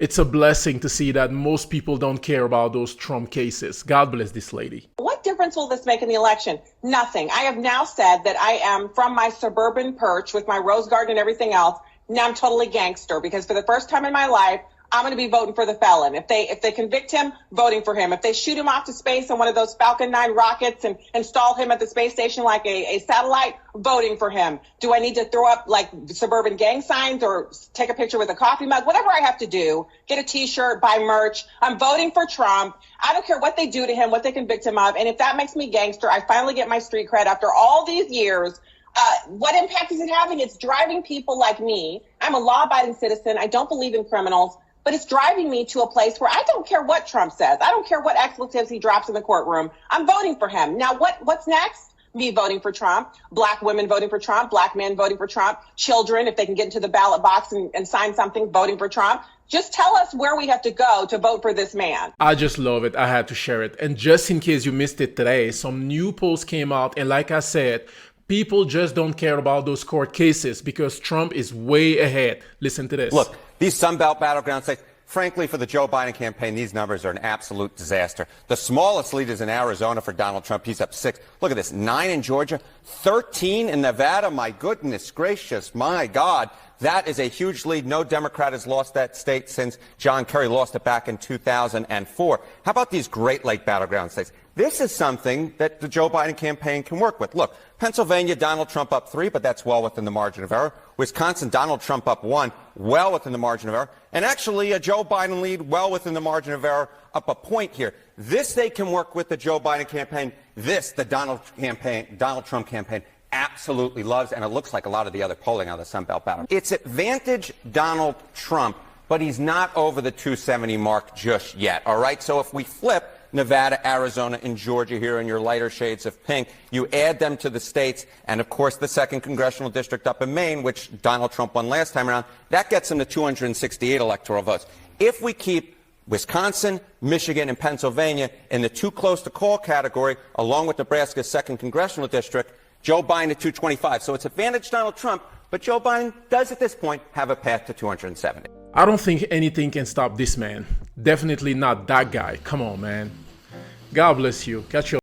It's a blessing to see that most people don't care about those Trump cases. God bless this lady. What difference will this make in the election? Nothing. I have now said that I am from my suburban perch with my rose garden and everything else. Now I'm totally gangster because for the first time in my life, I'm going to be voting for the felon. If they convict him, voting for him. If they shoot him off to space on one of those Falcon 9 rockets and install him at the space station like a satellite, voting for him. Do I need to throw up like suburban gang signs or take a picture with a coffee mug? Whatever I have to do, get a t-shirt, buy merch. I'm voting for Trump. I don't care what they do to him, what they convict him of. And if that makes me gangster, I finally get my street cred after all these years. What impact is it having? It's driving people like me. I'm a law-abiding citizen. I don't believe in criminals. But it's driving me to a place where I don't care what Trump says. I don't care what expletives he drops in the courtroom. I'm voting for him. Now, what's next? Me voting for Trump, black women voting for Trump, black men voting for Trump, children, if they can get into the ballot box and sign something, voting for Trump. Just tell us where we have to go to vote for this man. I just love it. I had to share it. And just in case you missed it today, some new polls came out. And like I said, people just don't care about those court cases because Trump is way ahead. Listen to this. Look, these Sunbelt battleground states, frankly, for the Joe Biden campaign, these numbers are an absolute disaster. The smallest lead is in Arizona for Donald Trump. He's up 6. Look at this, 9 in Georgia, 13 in Nevada. My goodness gracious, my God. That is a huge lead. No Democrat has lost that state since John Kerry lost it back in 2004. How about these Great Lake battleground states? This is something that the Joe Biden campaign can work with. Look, Pennsylvania, Donald Trump up 3, but that's well within the margin of error. Wisconsin, Donald Trump up 1, well within the margin of error. And actually, a Joe Biden lead well within the margin of error, up a point here. This they can work with the Joe Biden campaign. This, the Donald Trump campaign, absolutely loves, and it looks like a lot of the other polling on the Sunbelt battle. It's advantage Donald Trump, but he's not over the 270 mark just yet, all right? So if we flip Nevada, Arizona, and Georgia here in your lighter shades of pink, you add them to the states, and of course the 2nd Congressional District up in Maine, which Donald Trump won last time around, that gets him to 268 electoral votes. If we keep Wisconsin, Michigan, and Pennsylvania in the too close to call category, along with Nebraska's 2nd Congressional District, Joe Biden at 225. So it's advantage Donald Trump, but Joe Biden does at this point have a path to 270. I don't think anything can stop this man. Definitely not that guy. Come on, man. God bless you. Catch you.